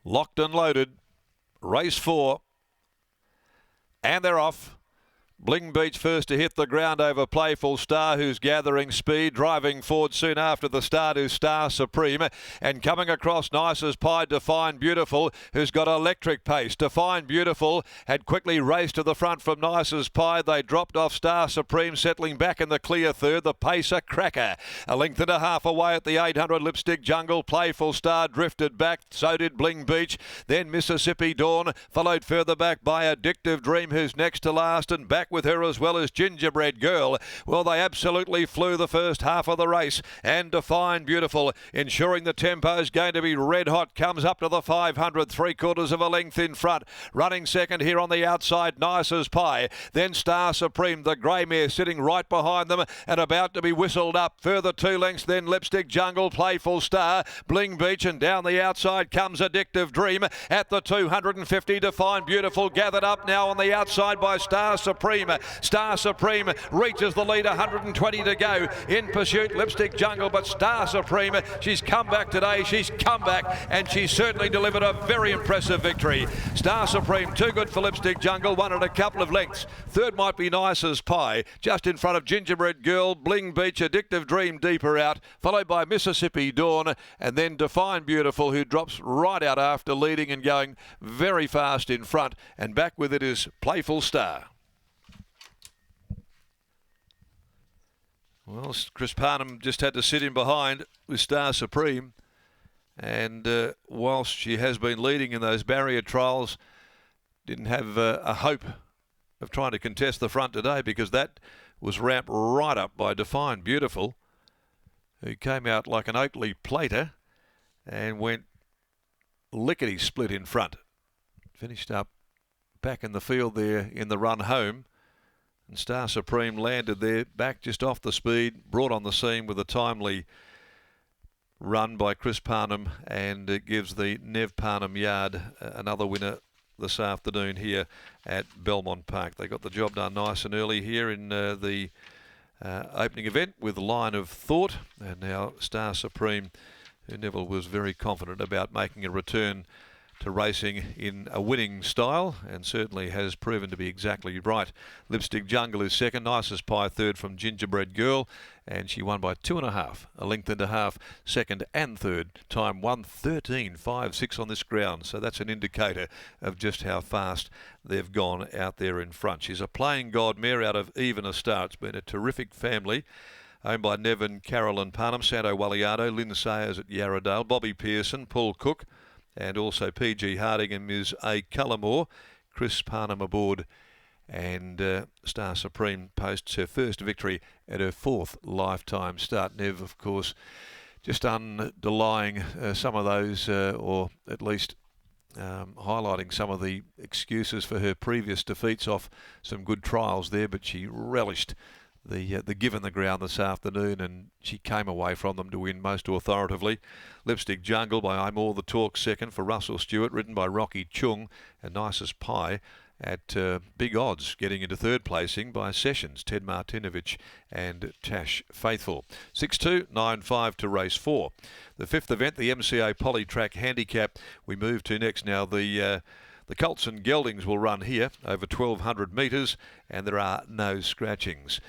Locked and loaded. Race 4. And they're off. Bling Beach first to hit the ground over Playful Star, who's gathering speed. Driving forward soon after the start is Star Supreme. And coming across nice as Pie, Define Beautiful, who's got electric pace. Define Beautiful had quickly raced to the front from Nice as Pie. They dropped off Star Supreme, settling back in the clear third. The pace a cracker. A length and a half away at the 800 Lipstick Jungle. Playful Star drifted back. So did Bling Beach. Then Mississippi Dawn, followed further back by Addictive Dream, who's next to last, and back with her as well as Gingerbread Girl. Well, they absolutely flew the first half of the race, and Define Beautiful, ensuring the tempo is going to be red hot, comes up to the 500, 3/4 of a length in front. Running second here on the outside, Nice as Pie. Then Star Supreme, the grey mare, sitting right behind them and about to be whistled up. Further 2 lengths, then Lipstick Jungle, Playful Star, Bling Beach, and down the outside comes Addictive Dream. At the 250, Define Beautiful, gathered up now on the outside by Star Supreme. Star Supreme reaches the lead, 120 to go. In pursuit, Lipstick Jungle, but Star Supreme, she's come back today. She's come back, and she certainly delivered a very impressive victory. Star Supreme, too good for Lipstick Jungle, won at a couple of lengths. Third might be Nice as Pie, just in front of Gingerbread Girl, Bling Beach, Addictive Dream deeper out, followed by Mississippi Dawn, and then Define Beautiful, who drops right out after leading and going very fast in front. And back with it is Playful Star. Well, Chris Parnham just had to sit in behind with Star Supreme. And whilst she has been leading in those barrier trials, didn't have a hope of trying to contest the front today, because that was ramped right up by Define Beautiful, who came out like an Oakley plater and went lickety-split in front. Finished up back in the field there in the run home. And Star Supreme landed there, back just off the speed, brought on the scene with a timely run by Chris Parnham, and it gives the Nev Parnham Yard another winner this afternoon here at Belmont Park. They got the job done nice and early here in the opening event with Line of Thought, and now Star Supreme, who Neville was very confident about making a return to racing in a winning style, and certainly has proven to be exactly right. Lipstick Jungle is second, Nice as Pie third from Gingerbread Girl, and she won by 2.5, a length and a half, second and third. Time 1:13.56 on this ground, so that's an indicator of just how fast they've gone out there in front. She's a playing god mare out of Even a Star. It's been a terrific family, owned by Nevin, Carolyn Parnham, Santo Waliato, Lynn Sayers at Yarradale, Bobby Pearson, Paul Cook, and also PG Harding and Ms. A. Cullimore. Chris Parnham aboard, and Star Supreme posts her first victory at her 4th lifetime start. Nev, of course, just underlying some of those, or at least highlighting some of the excuses for her previous defeats off some good trials there, but she relished the give in the ground this afternoon, and she came away from them to win most authoritatively. Lipstick Jungle by I'm All the Talk second for Russell Stewart, ridden by Rocky Chung, and Nice as Pie at big odds, getting into third placing by Sessions, Ted Martinovich and Tash Faithful. 6-2-9-5 to race 4. The 5th event, the MCA Polytrack Handicap, we move to next now. The Colts and Geldings will run here over 1,200 metres, and there are no scratchings.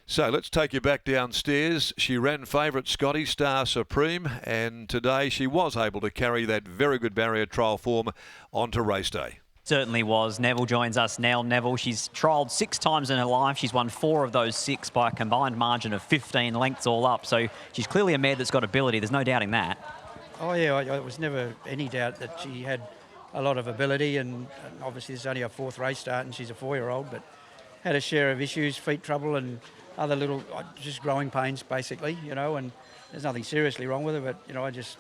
So let's take you back downstairs. She ran favourite Scotty, Star Supreme, and today she was able to carry that very good barrier trial form onto race day. Certainly was. Neville joins us now. Neville, she's trialled 6 times in her life. She's won 4 of those 6 by a combined margin of 15 lengths all up. So she's clearly a mare that's got ability. There's no doubting that. Oh, yeah. I was never any doubt that she had a lot of ability, and obviously this is only her 4th race start, and she's a 4-year-old, but had a share of issues, feet trouble and other little, just growing pains basically, you know, and there's nothing seriously wrong with her, but, you know, I just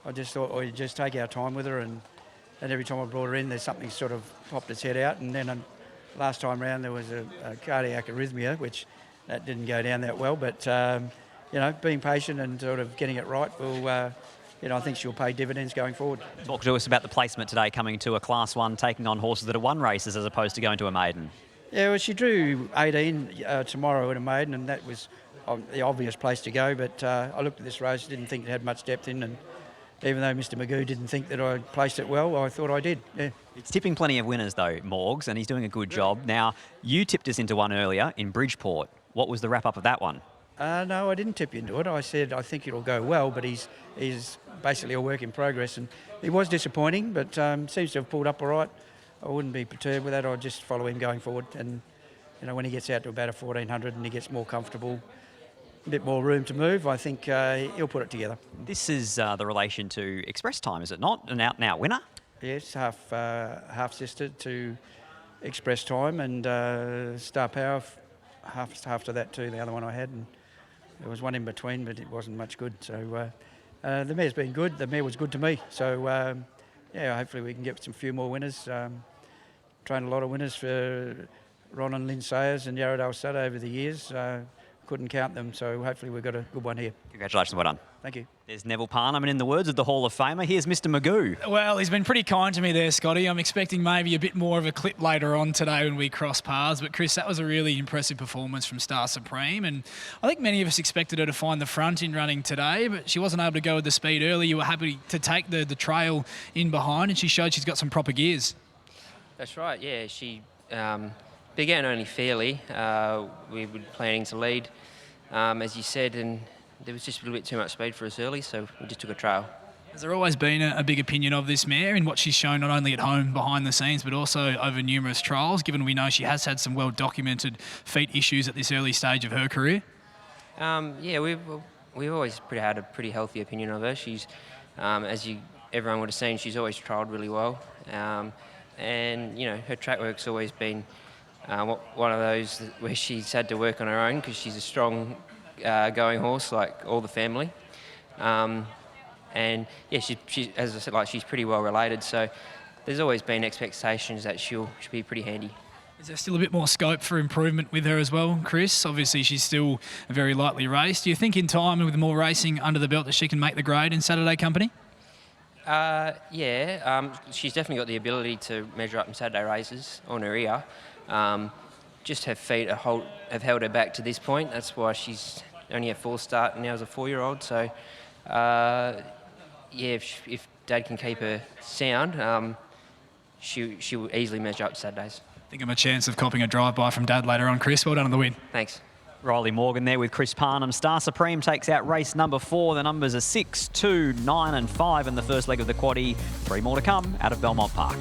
thought we'd just take our time with her, and every time I brought her in, there's something sort of popped its head out, and then last time round there was a cardiac arrhythmia, which that didn't go down that well, but, you know, being patient and sort of getting it right will, you know, I think she'll pay dividends going forward. Talk to us about the placement today, coming to a Class 1, taking on horses that have won races as opposed to going to a maiden. Yeah, well, she drew 18 tomorrow at a maiden, and that was the obvious place to go, but I looked at this race, didn't think it had much depth in, and even though Mr. Magoo didn't think that I placed it well, I thought I did. Yeah. He's tipping plenty of winners though, Morgs, and he's doing a good job. Now, you tipped us into one earlier in Bridgeport. What was the wrap-up of that one? No, I didn't tip you into it. I said I think it'll go well, but he's basically a work in progress, and he was disappointing, but seems to have pulled up all right. I wouldn't be perturbed with that. I'd just follow him going forward, and when he gets out to about a 1400 and he gets more comfortable, a bit more room to move, I think he'll put it together. This is the relation to Express Time, is it not? An out-and-out winner? Yes, half sister to Express Time, and Star Power half to that too. The other one I had, and there was one in between, but it wasn't much good. So the mare's been good. The mare was good to me. So yeah, hopefully we can get some few more winners. Trained a lot of winners for Ron and Lynn Sayers and Yarradale Sutter over the years. Couldn't count them, so hopefully we've got a good one here. Congratulations, well done. Thank you. There's Neville Parnham, and in the words of the Hall of Famer, here's Mr. Magoo. Well, he's been pretty kind to me there, Scotty. I'm expecting maybe a bit more of a clip later on today when we cross paths. But, Chris, that was a really impressive performance from Star Supreme. And I think many of us expected her to find the front in running today, but she wasn't able to go with the speed early. You were happy to take the trail in behind, and she showed she's got some proper gears. That's right, yeah. She began only fairly. We were planning to lead, as you said, and there was just a little bit too much speed for us early, so we just took a trail. Has there always been a big opinion of this mare in what she's shown not only at home behind the scenes but also over numerous trials, given we know she has had some well-documented feet issues at this early stage of her career? Yeah, we've always had a pretty healthy opinion of her. She's, everyone would have seen, she's always trialled really well. And, her track work's always been one of those where she's had to work on her own because she's a strong going horse like all the family. And yeah, she, as I said, she's pretty well related, so there's always been expectations that she'll be pretty handy. Is there still a bit more scope for improvement with her as well, Chris? Obviously, she's still very lightly raced. Do you think in time, with more racing under the belt, that she can make the grade in Saturday company? Yeah, she's definitely got the ability to measure up in Saturday races on her ear. Just her feet have held her back to this point. That's why she's only at full start now as a 4-year-old. So, yeah, if Dad can keep her sound, she will easily measure up Saturdays. Think of a chance of copping a drive-by from Dad later on, Chris. Well done on the win. Thanks. Riley Morgan there with Chris Parnham. Star Supreme takes out race number 4. The numbers are 6, 2, 9 and 5 in the first leg of the quaddie. 3 more to come out of Belmont Park.